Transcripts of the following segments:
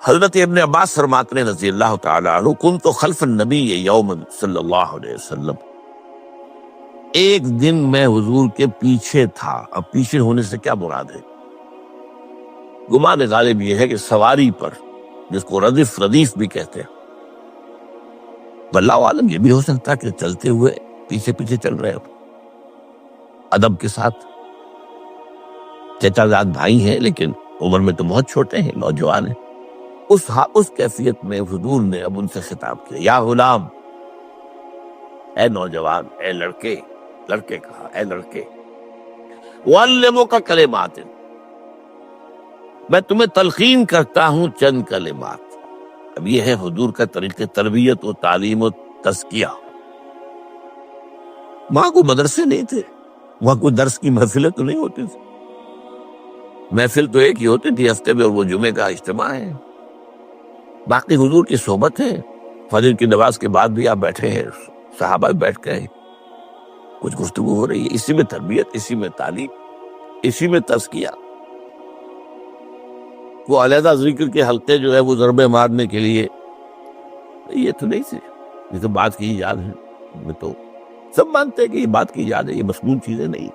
حضرت ابن عباس فرماتے ہیں رضی اللہ تعالیٰ عنہ، کنت خلف النبی یوما صلی اللہ علیہ وسلم، ایک دن میں حضور کے پیچھے تھا۔ اب پیچھے ہونے سے کیا مراد ہے؟ گمان غالب یہ ہے کہ سواری پر، جس کو ردیف بھی کہتے ہیں، واللہ عالم یہ بھی ہو سکتا کہ چلتے ہوئے پیچھے پیچھے چل رہے ہو، ادب کے ساتھ۔ چچا زاد بھائی ہیں لیکن عمر میں تو بہت چھوٹے ہیں، نوجوان ہیں۔ اس کیفیت میں حضور نے اب ان سے خطاب کیا، یا غلام، اے نوجوان، اے لڑکے کہا، اے لڑکے، وَعَلِّمُكَ کلمات، میں تمہیں تلقین کرتا ہوں چند کلمات۔ اب یہ ہے حضور کا طریقہ تربیت و تعلیم و تزکیہ۔ وہاں کوئی مدرسے نہیں تھے، وہاں کوئی درس کی محفلیں تو نہیں ہوتی تھی، محفل تو ایک ہی ہوتی تھی ہفتے میں، اور وہ جمعے کا اجتماع ہے۔ باقی حضور کی صحبت ہے، فجر کی نماز کے بعد بھی آپ بیٹھے ہیں، صحابہ بھی بیٹھ گئے، کچھ گفتگو ہو رہی ہے، اسی میں تربیت، اسی میں تعلیم، اسی میں تزکیہ۔ وہ علیحدہ ذکر کے حلقے جو ہے وہ ضربے مارنے کے لیے، یہ تو نہیں تھے، یہ تو بات کی ایجاد ہے، میں تو سب مانتے ہیں کہ یہ بات کی ایجاد ہے، یہ مسنون چیزیں نہیں۔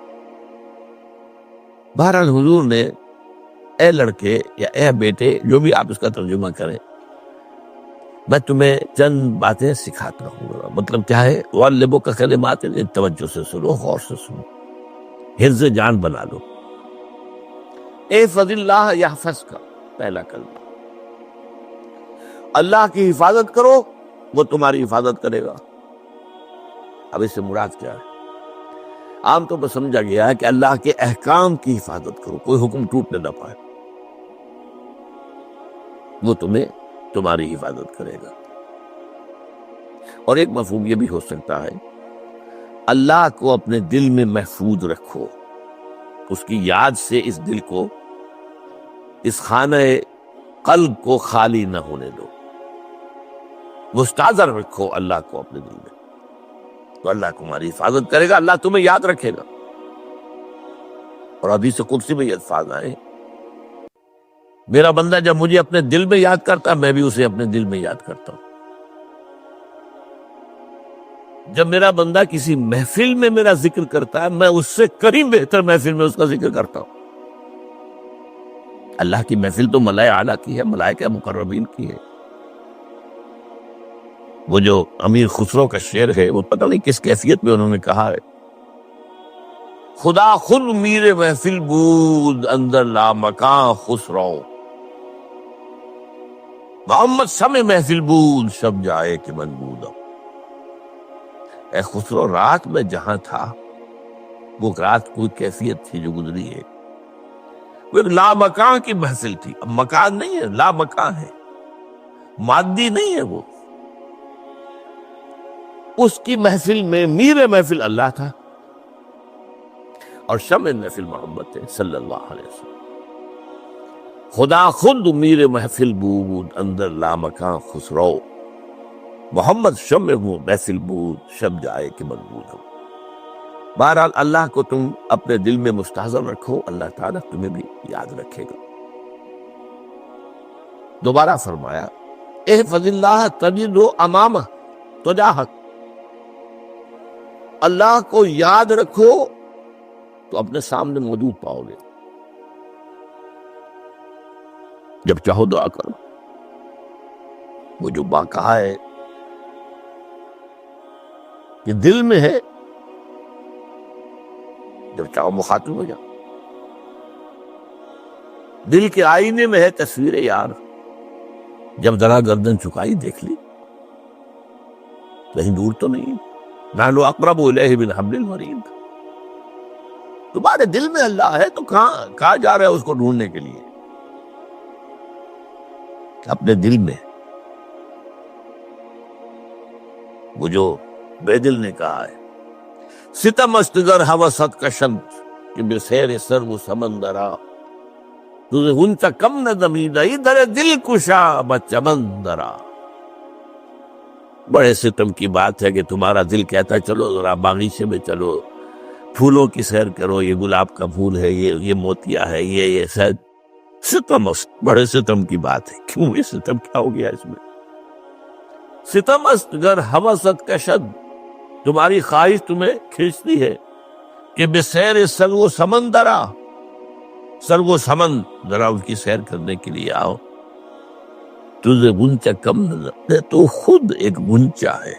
بہرحال حضور نے، اے لڑکے یا اے بیٹے، جو بھی آپ اس کا ترجمہ کریں، میں تمہیں چند باتیں سکھاتا ہوں۔ مطلب کیا ہے؟ وَعَلِّمُكَ کلمات، توجہ سے سنو، غور سے سنو، حفظ جان بنا لو۔ احفظ اللہ یحفظک، پہلا کلمہ، اللہ کی حفاظت کرو، وہ تمہاری حفاظت کرے گا۔ اب اس سے مراد کیا ہے؟ عام طور پر سمجھا گیا ہے کہ اللہ کے احکام کی حفاظت کرو، کوئی حکم ٹوٹنے نہ پائے، وہ تمہاری حفاظت کرے گا۔ اور ایک مفہوم یہ بھی ہو سکتا ہے، اللہ کو اپنے دل میں محفوظ رکھو، اس کی یاد سے اس دل کو، اس خانہ قلب کو خالی نہ ہونے دو، مستحضر رکھو اللہ کو اپنے دل میں، تو اللہ تمہاری حفاظت کرے گا، اللہ تمہیں یاد رکھے گا۔ اور حدیث قدسی میں یہ الفاظ آئے، میرا بندہ جب مجھے اپنے دل میں یاد کرتا ہے، میں بھی اسے اپنے دل میں یاد کرتا ہوں۔ جب میرا بندہ کسی محفل میں میرا ذکر کرتا ہے، میں اس سے قریب بہتر محفل میں اس کا ذکر کرتا ہوں۔ اللہ کی محفل تو ملائے اعلیٰ کی ہے، ملائکہ مقربین کی ہے۔ وہ جو امیر خسرو کا شعر ہے، وہ پتہ نہیں کس کیفیت میں انہوں نے کہا ہے، خدا خود میر محفل بود اندر لامکاں خسرو، محمد سم محفل بود شب جائے کہ من بودم۔ اے خسرو، رات میں جہاں تھا، وہ رات کوئی کیفیت تھی جو گزری ہے، وہ ایک لامکاں کی محفل تھی۔ اب مکان نہیں ہے، لامکاں ہے، مادی نہیں ہے وہ۔ اس کی محفل میں میر محفل اللہ تھا، اور شمع محفل محمد تھے صلی اللہ علیہ وسلم۔ خدا خود میر محفل بود اندر لامکاں خسرو، محمد شمع محفل بود شب جائے کہ مقبول ہو۔ بہرحال اللہ کو تم اپنے دل میں مستحضر رکھو، اللہ تعالیٰ تمہیں بھی یاد رکھے گا۔ دوبارہ فرمایا، احفظ اللہ تجدہ امامہ تجاہک، اللہ کو یاد رکھو تو اپنے سامنے موجود پاؤ گے، جب چاہو دعا کرو۔ وہ جو با کہا ہے کہ دل میں ہے، جب چاہو مخاطب ہو جاؤ۔ دل کے آئینے میں ہے تصویر یار، جب ذرا گردن چکائی دیکھ لی، کہیں دور تو نہیں، نحن اقرب الیہ من حبل الورید۔ تمہارے دل میں اللہ ہے تو کہاں جا رہے ہو اس کو ڈھونڈنے کے لیے؟ اپنے دل میں۔ وہ جو بے دل نے کہا ہے، ستم است گر ہوست کشند کہ بے سیر سر و سمندرا، تجھے ہنچا کم نہ دمیدہ در دل کشا بچمندرا۔ بڑے ستم کی بات ہے کہ تمہارا دل کہتا ہے چلو ذرا باغیچے میں چلو، پھولوں کی سیر کرو، یہ گلاب کا پھول ہے، یہ موتیا ہے، یہ شاید ستم است، بڑے ستم کی بات ہے. کیوں یہ ستم کیا ہو گیا اس میں؟ ستم است گر ہوست کشد، تمہاری خواہش تمہیں کھینچتی ہے کہ بے سیر سرو و سمندرا، سرو و سمن ذرا اس کی سیر کرنے کے لیے آؤ. تجھے غنچہ کم نظر، تو خود ایک غنچہ ہے،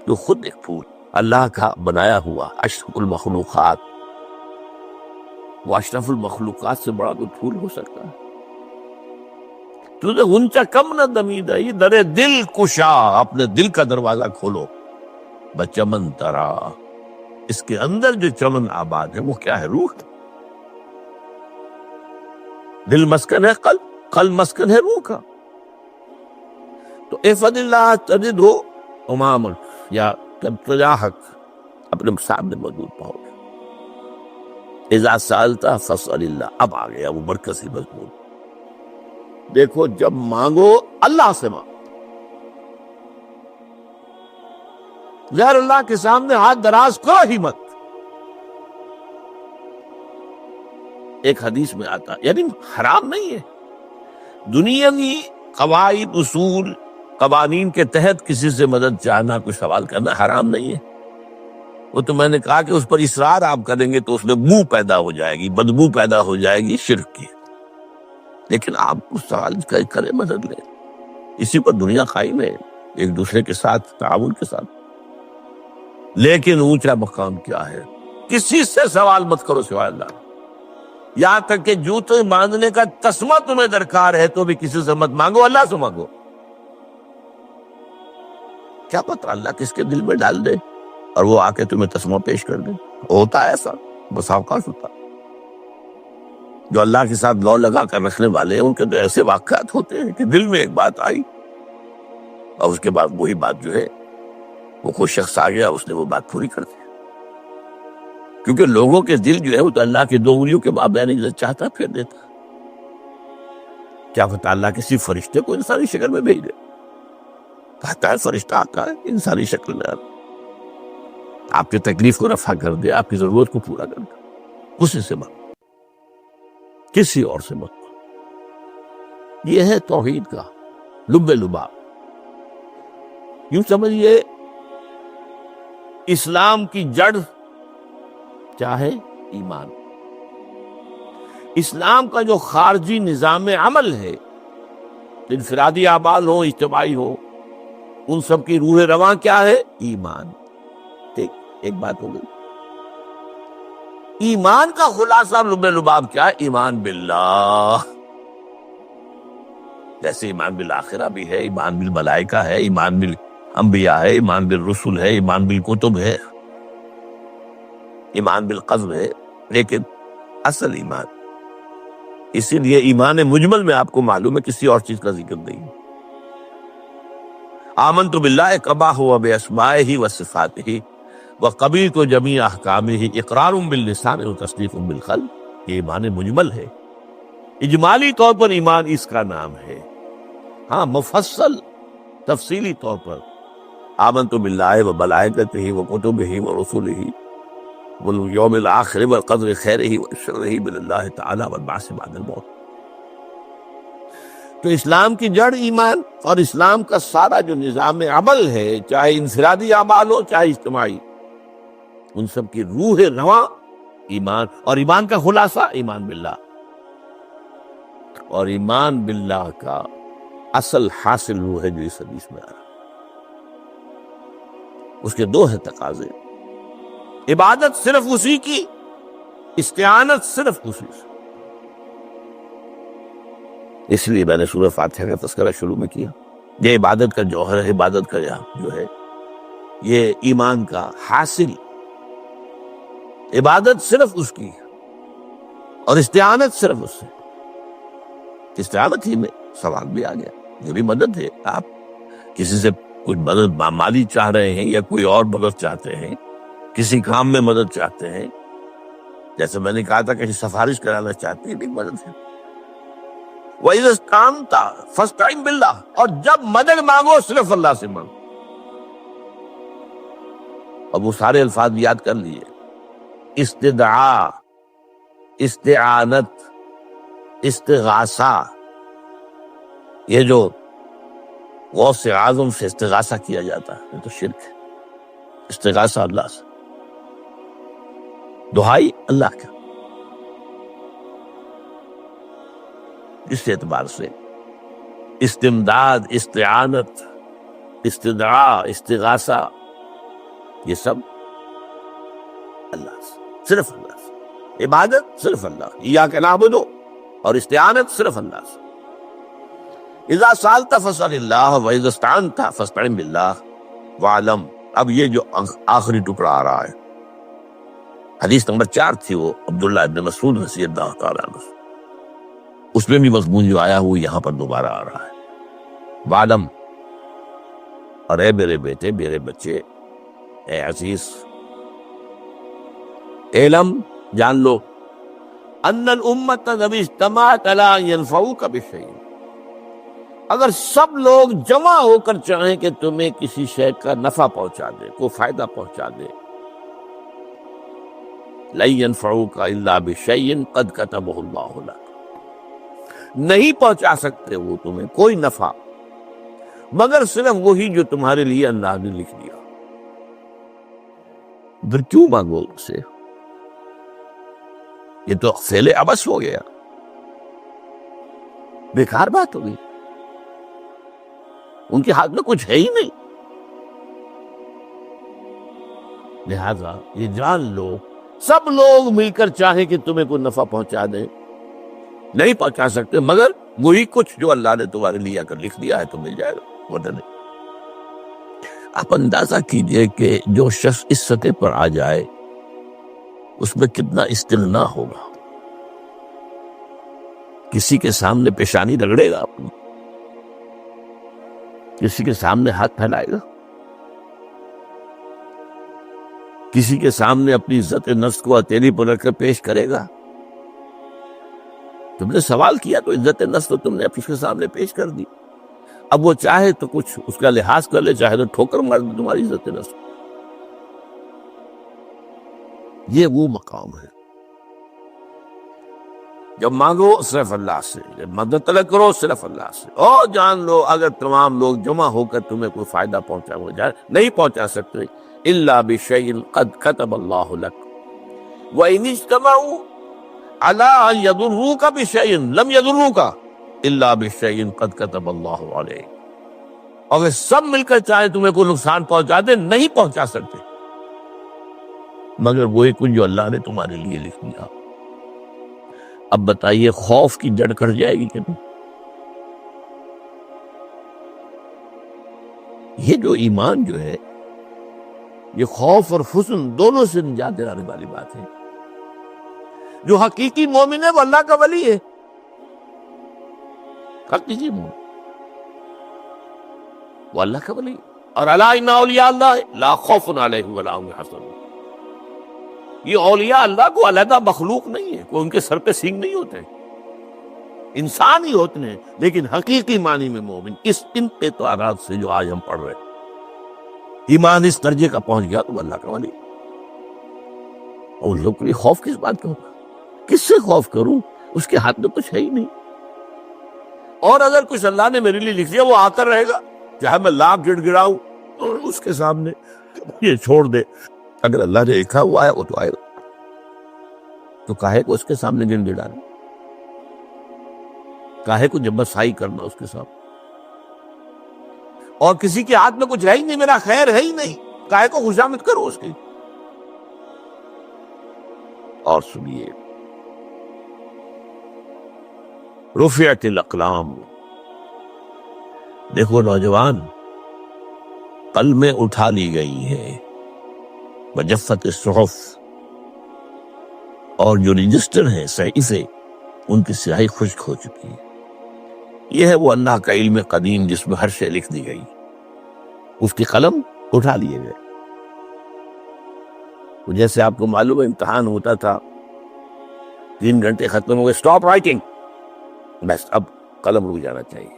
تو خود ایک پھول اللہ کا بنایا ہوا، اشرف المخلوقات. وہ اشرف المخلوقات سے بڑا کوئی پھول ہو سکتا ہے؟ تجھے غنچہ کم نہ دمید ہے، در دل کشا، اپنے دل کا دروازہ کھولو. بچمن ترا، اس کے اندر جو چمن آباد ہے وہ کیا ہے؟ روح. دل مسکن ہے قلب، قلب مسکن ہے روح کا. تو احفظ اللہ تجد ہو امامک، یا تجاہک، اپنے سامنے موجود پاؤ گے. اذا سالتا فاسأل اللہ، اب آ گیا وہ مرکزی مضمون. دیکھو جب مانگو اللہ سے مانگو، غیر اللہ کے سامنے ہاتھ دراز کرو ہی مت. ایک حدیث میں آتا، یعنی حرام نہیں ہے، دنیاوی قواعد اصول قوانین کے تحت کسی سے مدد چاہنا، کوئی سوال کرنا حرام نہیں ہے. وہ تو میں نے کہا کہ اس پر اصرار آپ کریں گے تو اس میں بو پیدا ہو جائے گی، بدبو پیدا ہو جائے گی شرک کی. لیکن آپ اس سوال کریں، مدد لیں، اسی پر دنیا قائم ہے، ایک دوسرے کے ساتھ تعاون کے ساتھ. لیکن اونچا مقام کیا ہے؟ کسی سے سوال مت کرو سوائے اللہ. یہاں تک کہ جوتے باندھنے کا تسمہ تمہیں درکار ہے تو بھی کسی سے مت مانگو، اللہ سے مانگو. کیا پتہ اللہ کس کے دل میں ڈال دے اور وہ آ کے تمہیں تسمہ پیش کر دے. ہوتا ہے ایسا، بس اوقات ہوتا. جو اللہ کے ساتھ لو لگا کر رکھنے والے ہیں ان کے تو ایسے واقعات ہوتے ہیں کہ دل میں ایک بات آئی اور اس کے بعد وہی بات جو ہے وہ کوئی شخص آ گیا، اس نے وہ بات پوری کر دی. کیونکہ لوگوں کے دل جو ہے وہ تو اللہ کی دو انگلیوں کے مابین جو چاہتا پھر دیتا. کیا پتہ اللہ کسی فرشتے کو انسانی شکل میں بھیج دے. کہتا ہے فرشتہ آتا ہے انسانی شکل میں، آپ کی تکلیف کو رفع کر دے، آپ کی ضرورت کو پورا کر دے. اسی سے مت، کسی اور سے مت. یہ ہے توحید کا لب لباب. یوں سمجھیے اسلام کی جڑ کیا ہے؟ ایمان. اسلام کا جو خارجی نظام عمل ہے، انفرادی اعمال ہو، اجتماعی ہو، ان سب کی روح رواں کیا ہے؟ ایمان. ٹھیک، ایک بات ہو گئی. ایمان کا خلاصہ لب لباب کیا ہے؟ ایمان باللہ. جیسے ایمان بالآخرہ بھی ہے، ایمان بالملائکہ ہے، ایمان بالانبیاء ہے، ایمان بالرسل ہے، ایمان بالکتب ہے، ایمان بالقلب ہے. لیکن اصل ایمان، اسی لیے ایمان مجمل میں آپ کو معلوم ہے کسی اور چیز کا ذکر نہیں. آمنت باللہ کما ہوا باسمائہ وصفاتہ وقبلت جمیع احکامہ اقرار باللسان وتصدیق بالقلب. یہ ایمان مجمل ہے. اجمالی طور پر ایمان اس کا نام ہے. ہاں مفصل تفصیلی طور پر آمنت باللہ وملائکتہ وکتبہ ورسلہ والیوم الآخر والقدر خیرہ وشرہ من اللہ تعالی والبعث بعد الموت. تو اسلام کی جڑ ایمان، اور اسلام کا سارا جو نظام عمل ہے، چاہے انفرادی اعمال ہو چاہے اجتماعی، ان سب کی روح رواں ایمان. اور ایمان کا خلاصہ ایمان باللہ. اور ایمان باللہ کا اصل حاصل وہ ہے جو اس حدیث میں آ رہا. اس کے دو ہیں تقاضے: عبادت صرف اسی کی، استعانت صرف اسی سے. اس لیے میں نے سورہ فاتحہ کا تذکرہ شروع میں کیا. یہ عبادت کا جوہر ہے، عبادت کا جو ہے یہ ایمان کا حاصل. عبادت صرف اس کی اور استعانت صرف اس سے. استعانت ہی میں سوال بھی آ گیا، یہ بھی مدد ہے. آپ کسی سے کچھ مدد مالی چاہ رہے ہیں یا کوئی اور مدد چاہتے ہیں، کسی کام میں مدد چاہتے ہیں، جیسے میں نے کہا تھا کہ سفارش کرانا چاہتے ہیں، بھی مدد ہے. وَإِذَا اسْتَعَنْتَ فَاسْتَعِنْ بِاللَّهِ. اور جب مدد مانگو صرف اللہ سے مانگو. اور وہ سارے الفاظ یاد کر لیے: استدعاء، استعانت، استغاثہ، یہ جو غوث اعظم سے استغاثہ کیا جاتا ہے یہ تو شرک ہے. استغاثہ اللہ سے، دعائی اللہ کا. اس اعتبار سے استمداد، استعانت، استدعاء، استغاثہ، یہ سب اللہ سے، صرف اللہ سے. عبادت صرف اللہ، ایاک نعبد، اور استعانت صرف اللہ سے. اذا سالت فاسأل اللہ واذا استعنت فاستعن باللہ واعلم. اب یہ جو آخری ٹکڑا آ رہا ہے، حدیث نمبر 4 تھی، وہ عبداللہ ابن مسعود رضی اللہ تعالیٰ عنہ، اس میں بھی مضمون جو آیا وہ یہاں پر دوبارہ آ رہا ہے. وعلم، اور اے میرے بیٹے، میرے بچے، اے عزیز، علم، جان لو، ان الامت لو اجتمعت علی ان ینفعوک بشیء، اگر سب لوگ جمع ہو کر چاہیں کہ تمہیں کسی شے کا نفع پہنچا دے، کوئی فائدہ پہنچا دے، لن ینفعوک الا بشیء قد کتبہ اللہ لک، نہیں پہنچا سکتے وہ تمہیں کوئی نفع مگر صرف وہی جو تمہارے لیے اللہ نے لکھ دیا. پھر کیوں مانگو ان سے؟ یہ تو فعل عبث ہو گیا، بیکار بات ہو گئی. ان کے ہاتھ میں کچھ ہے ہی نہیں. لہذا یہ جان لو، سب لوگ مل کر چاہیں کہ تمہیں کوئی نفع پہنچا دیں، نہیں پہنچا سکتے مگر وہی کچھ جو اللہ نے تمہارے لیے کر لکھ دیا ہے تو مل جائے گا، ورنہ نہیں. آپ اندازہ کیجئے کہ جو شخص اس سطح پر آ جائے اس میں کتنا استغنا ہوگا. کسی کے سامنے پیشانی رگڑے گا اپنی، کسی کے سامنے ہاتھ پھیلائے گا، کسی کے سامنے اپنی عزت نفس کو ہتھیلی پر رکھ کر پیش کرے گا. تم نے سوال کیا تو عزت نفس تو تم نے اس کے سامنے پیش کر دی. اب وہ چاہے تو کچھ اس کا لحاظ کر لے، چاہے تو ٹھوکر مار دے تمہاری عزت نفس. یہ وہ مقام ہے جب مانگو صرف اللہ سے، جب مدد طلب کرو صرف اللہ سے. اور جان لو اگر تمام لوگ جمع ہو کر تمہیں کوئی فائدہ پہنچا جائے، نہیں پہنچا سکتے الا بشیء قد کتب اللہ لک وان اجتمعوا علی ان یضروک بشیء لم یضروک الا بشیء قد کتب اللہ علیک. اگر سب مل کر چاہے تمہیں کوئی نقصان پہنچا دے، نہیں پہنچا سکتے مگر وہی کچھ جو اللہ نے تمہارے لیے لکھ دیا. اب بتائیے خوف کی جڑ کٹ جائے گی کہ نہیں؟ یہ جو ایمان جو ہے یہ خوف اور حزن دونوں سے نجات دلانے والی بات ہے. جو حقیقی مومن ہے وہ اللہ کا ولی ہے، حقیقی مومن وہ اللہ کا ولی. اور الا ان اولیاء اللہ لا خوف علیہم ولا هم يحزنون. یہ اولیاء اللہ کو علیحدہ مخلوق نہیں ہے، کوئی ان کے سر پہ سینگ نہیں ہوتے، انسان ہی ہوتے ہیں، لیکن حقیقی معنی میں مومن. ان پہ تو آرات سے جو آج ہم پڑھ رہے ہیں، ایمان اس درجے کا پہنچ گیا تو اللہ کا ولی. اور لوگ کے لیے خوف کس بات کا ہوگا؟ کس سے خوف کروں؟ اس کے ہاتھ میں کچھ ہے ہی نہیں. اور اگر کچھ اللہ نے میرے لیے لکھ دیا وہ آ کر رہے گا، چاہے میں لاکھ گڑ گڑاؤں اور اس کے سامنے یہ چھوڑ دے. اگر اللہ نے لکھا ہوا ہے وہ تو آئے گا، تو کاہے کو اس کے سامنے گڑ گڑانا، کاہے کو جبرسائی کرنا اس کے سامنے. اور کسی کے ہاتھ میں کچھ ہے ہی نہیں، میرا خیر ہے ہی نہیں، کاہے کو خوشامد کرو اس کی. اور سنیے، رفعت الاقلام، دیکھو نوجوان، قلمیں اٹھا لی گئی ہیں، وجفت الصحف، اور جو رجسٹر ہیں صحیفے ان کی سیاہی خشک ہو چکی ہے. یہ ہے وہ اللہ کا علم قدیم جس میں ہر شے لکھ دی گئی. اس کی قلم اٹھا لیے گئے. جیسے آپ کو معلوم ہے امتحان ہوتا تھا، 3 گھنٹے ختم ہو گئے، اسٹاپ رائٹنگ، بس اب قلم رک جانا چاہیے.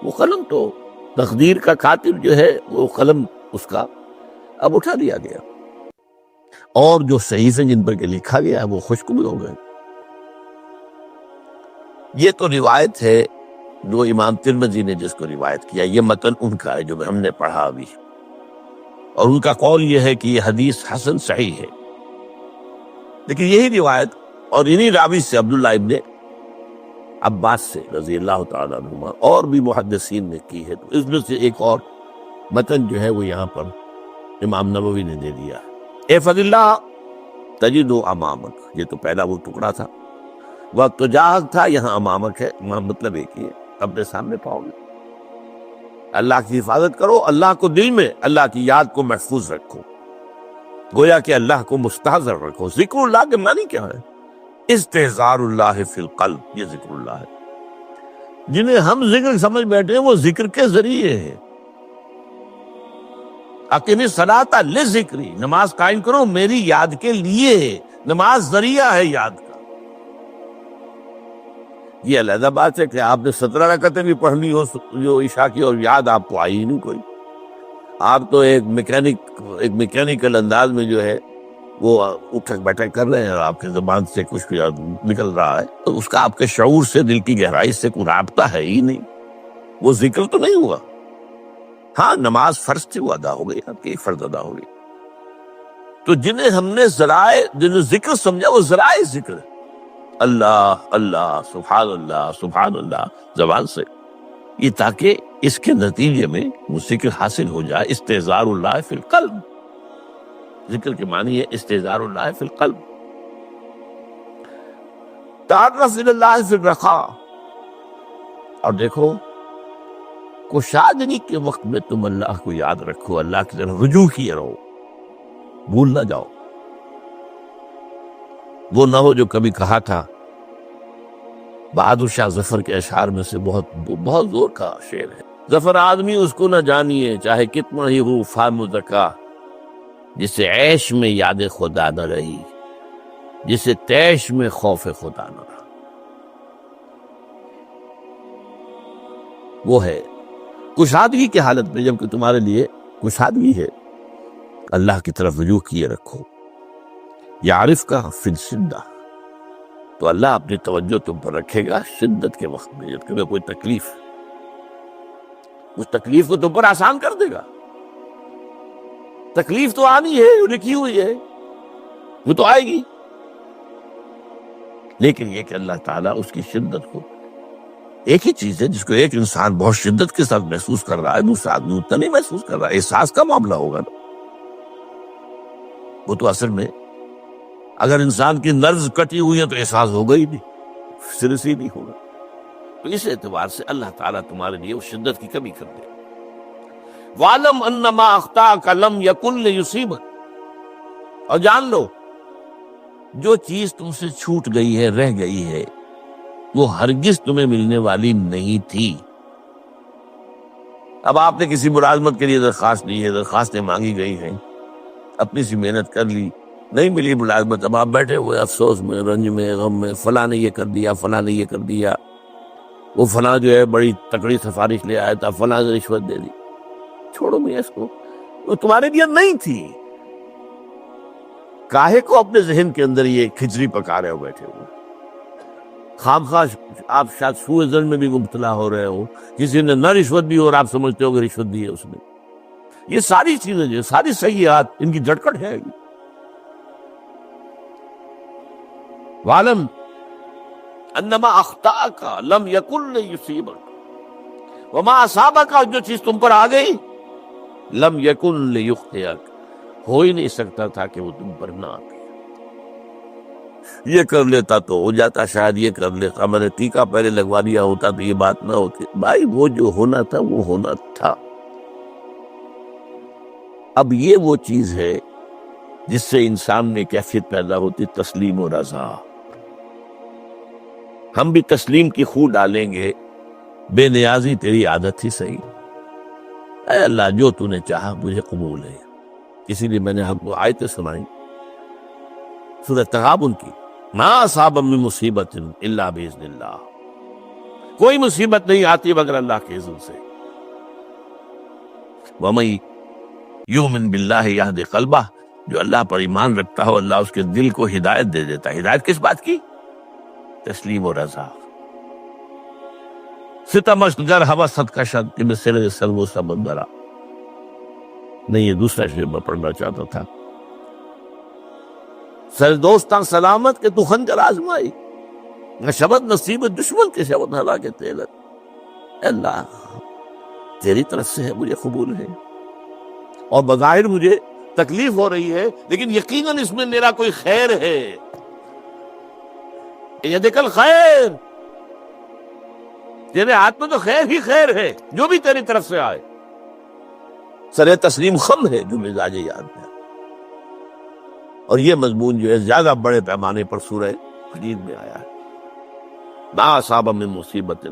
وہ قلم تو تقدیر کا کاتب جو ہے وہ قلم اس کا اب اٹھا دیا گیا، اور جو صحیفے جن پر کے لکھا گیا ہے وہ خشک بھی ہو گئے. یہ تو روایت ہے جو امام ترمذی نے جس کو روایت کیا، یہ متن ان کا ہے جو ہم نے پڑھا ابھی، اور ان کا قول یہ ہے کہ یہ حدیث حسن صحیح ہے۔ لیکن یہی روایت اور انہی راوی سے عبداللہ ابن عباس سے رضی اللہ تعالیٰ عنہما اور بھی محدثین نے کی ہے، تو اس میں سے ایک اور متن جو ہے وہ یہاں پر امام نووی نے دے دیا۔ احفظ اللہ تجد امامک، یہ تو پہلا وہ ٹکڑا تھا، وقت تو جاہد تھا، یہاں امامک ہے، مطلب ایک ہی ہے، اپنے سامنے پاؤ گے۔ اللہ کی حفاظت کرو، اللہ کو دل میں، اللہ کی یاد کو محفوظ رکھو، گویا کہ اللہ کو مستحضر رکھو۔ ذکر اللہ کے معنی کیا ہے؟ استحضار اللہ فی القلب، یہ ذکر اللہ ہے۔ جنہیں ہم ذکر سمجھ بیٹھے ہیں وہ ذکر کے ذریعے ہے۔ اقیم الصلاۃ لذکری، نماز قائم کرو میری یاد کے لیے، نماز ذریعہ ہے یاد کا۔ یہ علیحدہ بات ہے کہ آپ نے 17 رکعتیں بھی پڑھنی ہو جو عشاء کی اور یاد آپ کو آئی ہی نہیں کوئی، آپ تو ایک میکینیکل انداز میں جو ہے وہ اٹھک بیٹھک کر رہے ہیں اور آپ کے زبان سے کچھ نکل رہا ہے، تو اس کا آپ کے شعور سے، دل کی گہرائی سے کوئی رابطہ ہے ہی نہیں، وہ ذکر تو نہیں ہوا۔ ہاں نماز فرض تھی، وہ ادا ہو گئی، آپ کی ایک فرض ادا ہو گئی۔ تو جنہیں ہم نے ذرائع، جنہیں ذکر سمجھا، وہ ذرائع ذکر ہے، اللہ اللہ سبحان اللہ زبان سے، یہ تاکہ اس کے نتیجے میں وہ ذکر حاصل ہو جائے۔ استحضار اللہ فی القلب، ذکر کے معنی ہے استحضار اللہ فی القلب۔ تعرف الی اللہ فی الرخاء، اور دیکھو کشادگی کے وقت میں تم اللہ کو یاد رکھو، اللہ کی طرف رجوع کیے رہو، بھول نہ جاؤ۔ وہ نہ ہو جو کبھی کہا تھا، بہادر شاہ ظفر کے اشعار میں سے بہت زور کا شعر ہے، ظفر آدمی اس کو نہ جانیے چاہے کتنا ہی ہو فام و ذکا، جسے عیش میں یاد خدا نہ رہی، جسے تیش میں خوف خدا نہ رہا۔ وہ ہے کشادگی کی حالت میں، جب کہ تمہارے لیے کشادگی ہے، اللہ کی طرف رجوع کیے رکھو۔ یعرف کا فی الشدہ، تو اللہ اپنی توجہ تم پر رکھے گا شدت کے وقت میں، جب تمہیں کوئی تکلیف، اس تکلیف کو تم پر آسان کر دے گا۔ تکلیف تو آنی ہے، لکھی ہوئی ہے، وہ تو آئے گی، لیکن یہ کہ اللہ تعالیٰ اس کی شدت کو، ایک ہی چیز ہے جس کو ایک انسان بہت شدت کے ساتھ محسوس کر رہا ہے، دوسرا آدمی اتنا نہیں محسوس کر رہا ہے، احساس کا معاملہ ہوگا نا۔ وہ تو اصل میں اگر انسان کی نرز کٹی ہوئی ہے تو احساس ہوگا ہی نہیں، سر سے ہی نہیں ہوگا۔ تو اس اعتبار سے اللہ تعالیٰ تمہارے لیے اس شدت کی کمی کر دے۔ وَعْلَمْ أَنَّ مَا أَخْطَأَكَ لَمْ يَكُنْ لِيُصِيبَكَ، اور جان لو جو چیز تم سے چھوٹ گئی ہے، رہ گئی ہے، وہ ہرگز تمہیں ملنے والی نہیں تھی۔ اب آپ نے کسی ملازمت کے لیے درخواست دی ہے، درخواستیں مانگی گئی ہیں، اپنی سی محنت کر لی، نہیں ملی ملازمت، اب آپ بیٹھے ہوئے افسوس میں، رنج میں، غم میں، فلاں نے یہ کر دیا، فلاں نے یہ کر دیا، وہ فلاں جو ہے بڑی تکڑی سفارش لے آیا تھا، فلاں نے رشوت دے دی۔ چھوڑو میاں اس کو، وہ تمہارے لیے نہیں تھی۔ کاہے کو اپنے ذہن کے اندر یہ کھچڑی پکا رہے ہو بیٹھے ہوئے؟ خامخواہ آپ شاید سوء ظن میں بھی مبتلا ہو رہے ہو، کسی نے نہ رشوت دی اور آپ سمجھتے ہو کہ رشوت دی ہے اس نے۔ یہ ساری چیزیں جو ساری سیئات، ان کی جھٹکٹ ہے۔ وَعْلَمْ أَنَّ مَا أَخْطَأَكَ لَمْ يَكُنْ لِيُصِيبَكَ وَمَا أَصَابَكَ، جو چیز تم پر آ گئی، لَمْ يَكُنْ لِيُخْطِئَكَ، ہو ہی نہیں سکتا تھا کہ وہ تم پر نہ آتی۔ یہ کر لیتا تو ہو جاتا، شاید یہ کر لیتا، میں نے ٹیکا پہلے لگوا دیا ہوتا تو یہ بات نہ ہوتی۔ بھائی وہ جو ہونا تھا وہ ہونا تھا۔ اب یہ وہ چیز ہے جس سے انسان میں کیفیت پیدا ہوتی، تسلیم و رضا۔ ہم بھی تسلیم کی خو ڈالیں گے، بے نیازی تیری عادت ہی صحیح، اے اللہ جو تو نے چاہا مجھے قبول ہے۔ اسی لیے میں نے آپ کو آیتیں سنائی سورہ تغابن کی، ما اصاب من مصیبت الا باذن اللہ، کوئی مصیبت نہیں آتی مگر اللہ کے اذن سے۔ وَمَن یؤمن باللہ یہد قلبہ، جو اللہ پر ایمان رکھتا ہو اللہ اس کے دل کو ہدایت دے دیتا ہے۔ ہدایت کس بات کی؟ تسلیم و رضا۔ ستمش گر حوست کا شد کہ بسر سلو و سمندرا. نہیں، یہ دوسرا شعر میں پڑھنا چاہتا تھا. سر دوستاں سلامت کہ تو خنجر آزمائی، نہ شبد نصیب دشمن کے شبد ہلا کے تیلت. اے اللہ تیری طرف سے ہے، مجھے قبول ہے، اور بظاہر مجھے تکلیف ہو رہی ہے، لیکن یقیناً اس میں میرا کوئی خیر ہے. یدک الخیر، تیرے ہاتھ میں تو خیر ہی خیر ہے، جو بھی تیری طرف سے آئے. سر تسلیم خم ہے جو مزاج یاد ہے. اور یہ مضمون جو ہے زیادہ بڑے پیمانے پر سورہ حدید میں آیا ہے. ما اصاب من مصیبت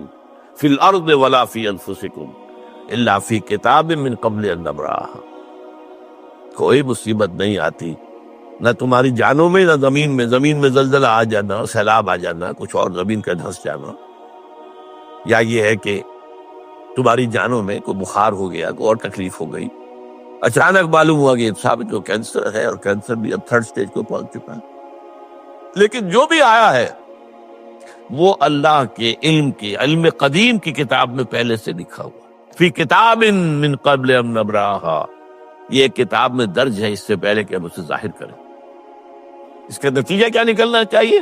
فی الارض ولا فی انفسکم الا فی کتاب من قبل ان نبرأہا. کوئی مصیبت نہیں آتی نہ تمہاری جانوں میں نہ زمین میں زلزلہ آ جانا، سیلاب آ جانا، کچھ اور زمین کا دھنس جانا، یا یہ ہے کہ تمہاری جانوں میں کوئی بخار ہو گیا، کوئی اور تکلیف ہو گئی، اچانک معلوم ہوا کہ ثابت جو کینسر ہے، اور کینسر بھی اب 3rd سٹیج کو پہنچ چکا ہے. لیکن جو بھی آیا ہے وہ اللہ کے علم قدیم کی کتاب میں پہلے سے لکھا ہوا. فی کتاب من قبل ان نبرأہا، یہ کتاب میں درج ہے اس سے پہلے کہ ہم اسے ظاہر کریں. اس کا نتیجہ کیا نکلنا چاہیے؟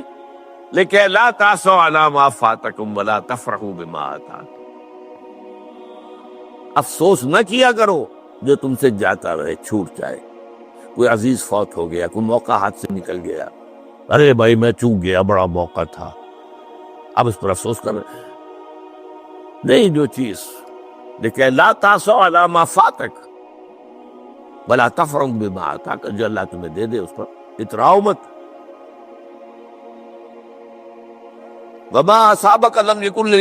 لیکن لا تاسوا علی ما فاتکم ولا تفرحوا بما آتاکم. افسوس نہ کیا کرو جو تم سے جاتا رہے، چھوٹ جائے. کوئی عزیز فوت ہو گیا، کوئی موقع ہاتھ سے نکل گیا، ارے بھائی میں چوک گیا، بڑا موقع تھا، اب اس پر افسوس کر رہے ہیں. نہیں، جو چیز لیکن لا تاسوا علی ما فاتک ولا تفرحوا بما آتاک، جو اللہ تمہیں دے دے اس پر اتراؤ مت. وما اصابک لم یکن